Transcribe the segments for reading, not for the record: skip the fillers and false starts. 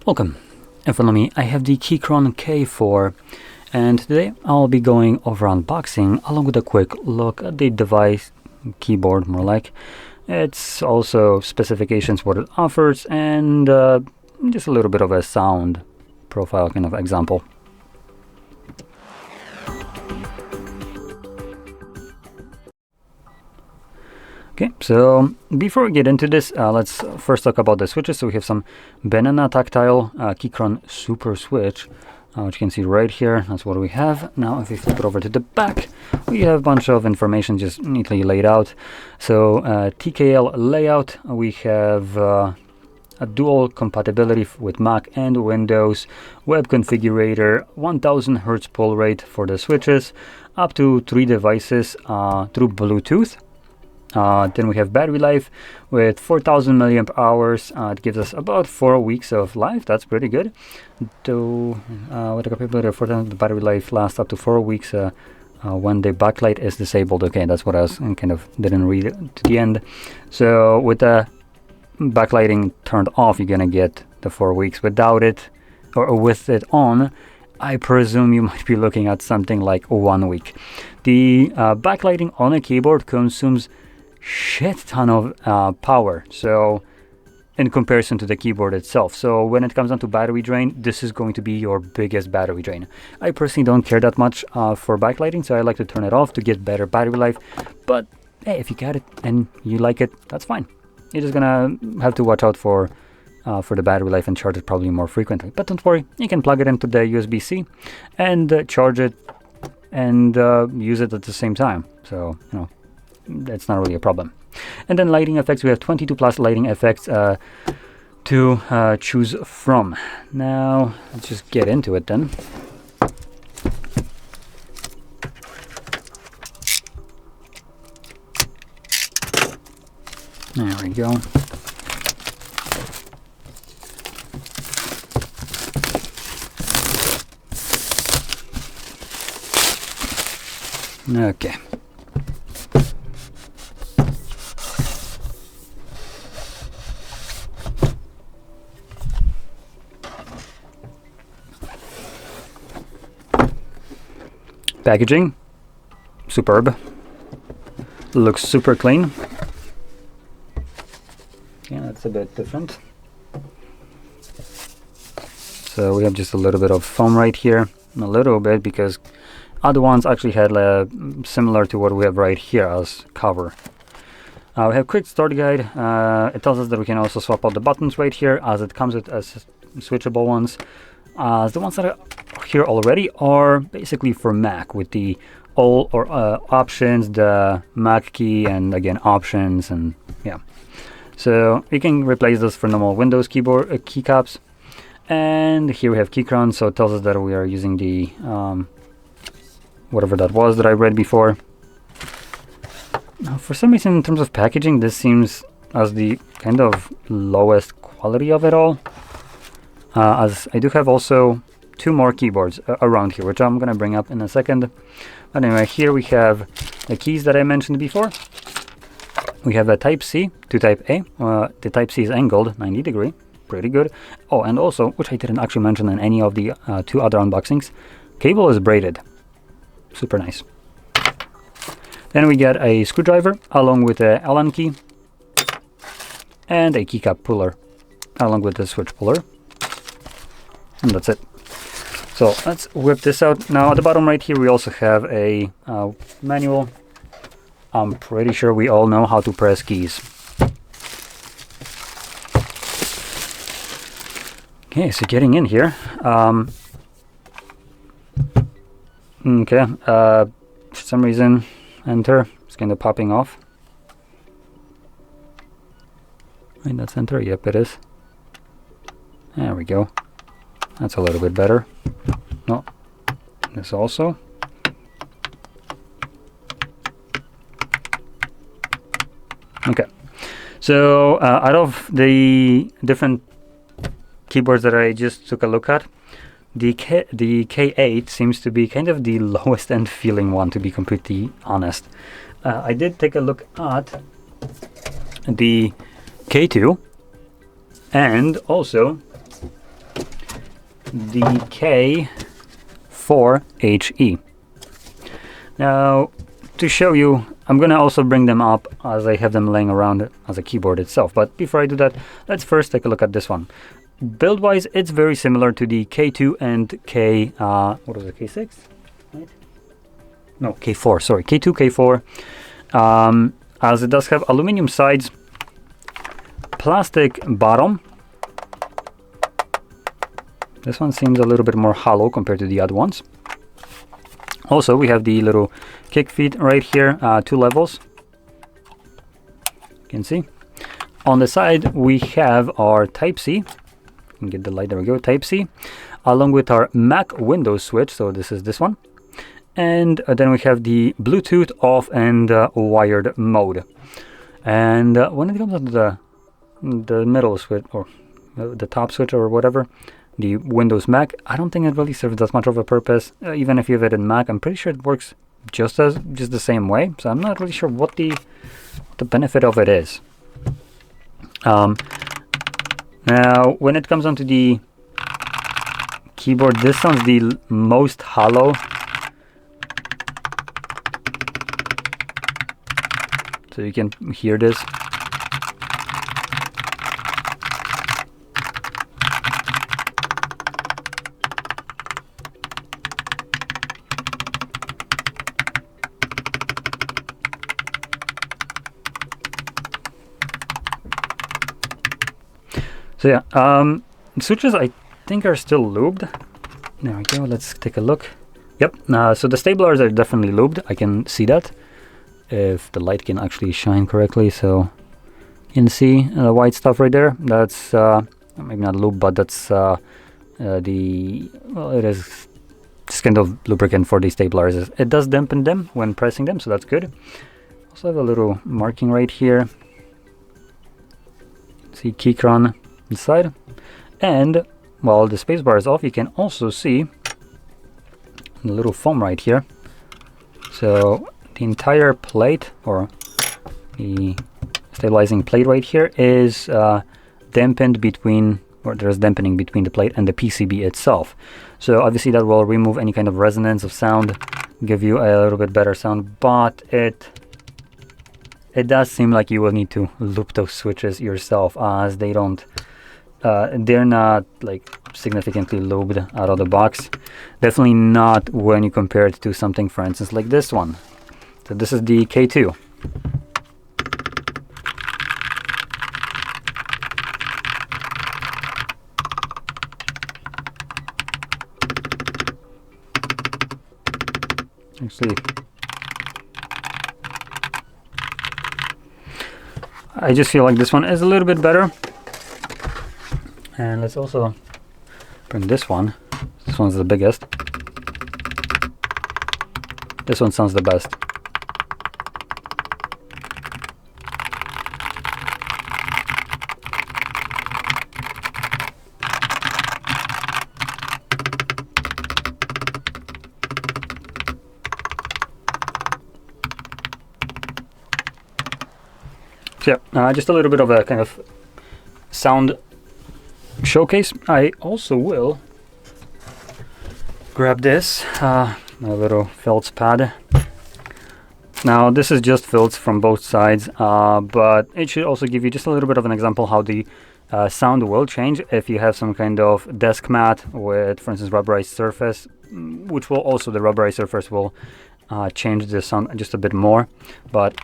Welcome. In front of me I have the KEYCHRON K4, and today I'll be going over unboxing along with a quick look at the device, keyboard more like. It's also specifications, what it offers, and just a little bit of a sound profile kind of example. Okay, so before we get into this, let's first talk about the switches. So we have some banana tactile KEYCHRON Super Switch, which you can see right here. That's what we have. Now if we flip it over to the back, we have a bunch of information just neatly laid out. So TKL layout, we have a dual compatibility with Mac and Windows, web configurator, 1000 Hz pull rate for the switches, up to 3 devices through Bluetooth. Then we have battery life with 4000 milliamp hours. It gives us about 4 weeks of life. That's pretty good. With the capability of 4000, the battery life lasts up to 4 weeks when the backlight is disabled. Okay, that's what I was kind of didn't read it to the end. So with the backlighting turned off, you're gonna get the 4 weeks. Without it, or with it on, I presume you might be looking at something like 1 week. The backlighting on a keyboard consumes shit ton of power, so in comparison to the keyboard itself. So when it comes down to battery drain, this is going to be your biggest battery drain. I personally don't care that much for backlighting, so I like to turn it off to get better battery life. But hey, if you got it and you like it, that's fine. You're just gonna have to watch out for the battery life and charge it probably more frequently. But don't worry, you can plug it into the USB-C and charge it and use it at the same time. So, you know, that's not really a problem. And then lighting effects, we have 22 plus lighting effects to choose from. Now, let's just get into it then. There we go. Okay. Packaging, superb. Looks super clean. Yeah, that's a bit different. So we have just a little bit of foam right here, a little bit because other ones actually had similar to what we have right here as cover. We have quick start guide. It tells us that we can also swap out the buttons right here, as it comes with as switchable ones. The ones that are here already are basically for Mac with the all or options, the Mac key, and again options, and yeah. So you can replace those for normal Windows keyboard keycaps. And here we have KEYCHRON, so it tells us that we are using the whatever that was that I read before. Now, for some reason, in terms of packaging, this seems as the kind of lowest quality of it all. As I do have also 2 more keyboards around here, which I'm going to bring up in a second. But anyway, here we have the keys that I mentioned before. We have a Type-C to Type-A. The Type-C is angled 90 degree, pretty good. Oh, and also, which I didn't actually mention in any of the 2 other unboxings, cable is braided. Super nice. Then we get a screwdriver along with a Allen key and a keycap puller along with the switch puller. And that's it. So let's whip this out. Now at the bottom right here we also have a manual. I'm pretty sure we all know how to press keys. Okay, so getting in here. Okay, for some reason enter, it's kind of popping off. Wait, that's enter? Yep, it is. There we go. That's a little bit better. No, this also. Okay, so out of the different keyboards that I just took a look at, the K8 seems to be kind of the lowest end feeling one, to be completely honest. I did take a look at the K2 and also the K4HE. Now, to show you, I'm gonna also bring them up as I have them laying around as a keyboard itself. But before I do that, let's first take a look at this one. Build-wise, it's very similar to the K2 and what was it, K6? Right? No, K4, sorry, K2, K4. As it does have aluminum sides, plastic bottom. This one seems a little bit more hollow compared to the other ones. Also, we have the little kick feet right here, 2 levels. You can see. On the side, we have our Type-C. You can get the light, there we go, Type-C. Along with our Mac Windows switch, so this is this one. And then we have the Bluetooth off and wired mode. And when it comes to the middle switch, or the top switch or whatever, the Windows Mac, I don't think it really serves that much of a purpose. Even if you have it in Mac, I'm pretty sure it works just the same way. So I'm not really sure what the benefit of it is. Now, when it comes onto the keyboard, this sounds the most hollow. So you can hear this. So yeah, switches I think are still lubed. There we go, let's take a look. Yep, so the stabilizers are definitely lubed, I can see that. If the light can actually shine correctly, so you can see the white stuff right there. That's maybe not lube, but that's well, it is just kind of lubricant for the stabilizers. It does dampen them when pressing them, so that's good. Also have a little marking right here. See KEYCHRON inside, and while the spacebar is off, you can also see the little foam right here. So the entire plate, or the stabilizing plate right here, is dampened between, or there's dampening between the plate and the PCB itself. So obviously that will remove any kind of resonance of sound, give you a little bit better sound, but it does seem like you will need to loop those switches yourself, as they don't, they're not like significantly lubed out of the box. Definitely not when you compare it to something, for instance, like this one. So this is the K2. Actually, I just feel like this one is a little bit better. And let's also bring this one. This one's the biggest. This one sounds the best. So yeah, just a little bit of a kind of sound showcase. I also will grab this, my little Felts pad. Now this is just Felts from both sides, but it should also give you just a little bit of an example how the sound will change if you have some kind of desk mat with, for instance, rubberized surface, which will also, the rubberized surface will change the sound just a bit more. But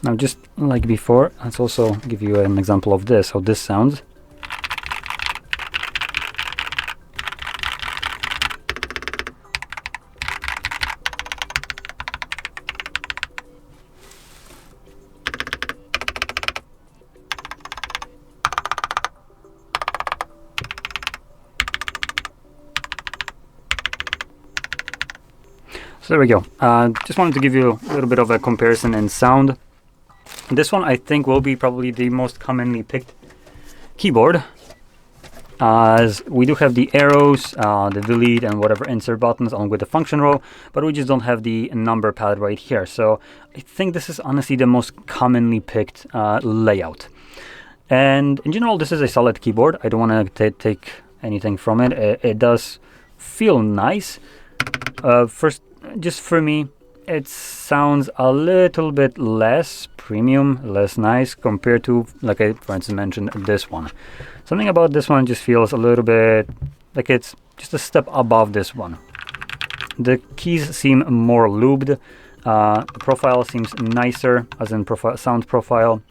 now, just like before, let's also give you an example of this, how this sounds. So there we go. Just wanted to give you a little bit of a comparison in sound. This one I think will be probably the most commonly picked keyboard as we do have the arrows, the delete and whatever insert buttons along with the function row, but we just don't have the number pad right here. So I think this is honestly the most commonly picked layout. And in general, this is a solid keyboard. I don't want to take anything from it. It does feel nice. First, just for me, it sounds a little bit less premium, less nice compared to, like I for instance mentioned, this one. Something about this one just feels a little bit like it's just a step above this one. The keys seem more lubed. The profile seems nicer, as in sound profile.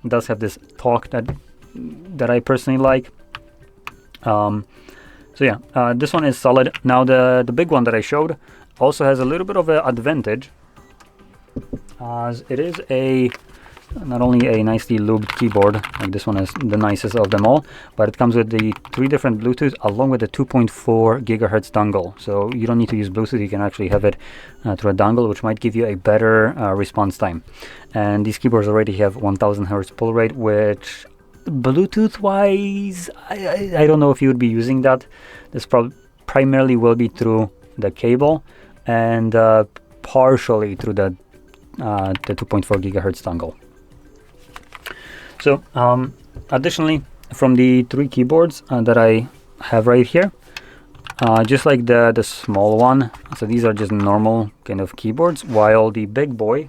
It does have this talk that I personally like. So yeah, this one is solid. Now the big one that I showed also has a little bit of an advantage, as it is not only a nicely lubed keyboard, like this one is the nicest of them all, but it comes with the 3 different Bluetooth along with the 2.4 gigahertz dongle. So you don't need to use Bluetooth, you can actually have it through a dongle, which might give you a better response time. And these keyboards already have 1000 hertz pull rate, which Bluetooth wise, I don't know if you would be using that. This primarily will be through the cable and partially through the 2.4 gigahertz dongle. So additionally, from the 3 keyboards that I have right here, just like the small one, so these are just normal kind of keyboards, while the big boy,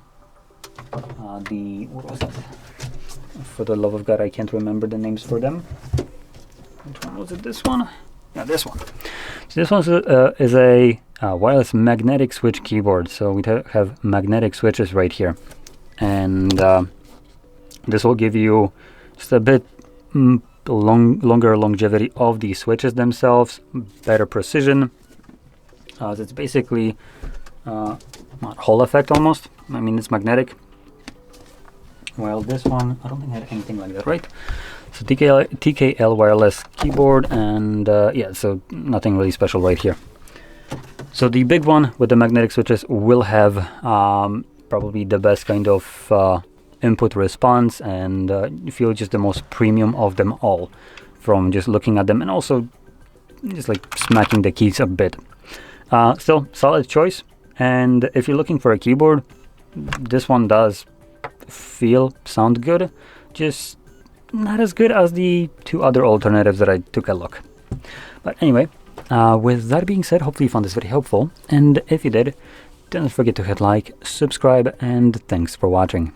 what was that? For the love of God, I can't remember the names for them. Which one was it? This one? Yeah, this one. So this one is a wireless magnetic switch keyboard. So we have magnetic switches right here, and this will give you just a bit longer longevity of the switches themselves, better precision. It's basically Hall effect almost. I mean, it's magnetic. While this one, I don't think I had anything like that, right? So TKL wireless keyboard, and yeah, so nothing really special right here. So the big one with the magnetic switches will have probably the best kind of input response, and you feel just the most premium of them all from just looking at them, and also just like smacking the keys a bit. Still solid choice, and if you're looking for a keyboard, this one does sound good, just not as good as the 2 other alternatives that I took a look. But anyway, with that being said, hopefully you found this very helpful, and if you did, don't forget to hit like, subscribe, and thanks for watching.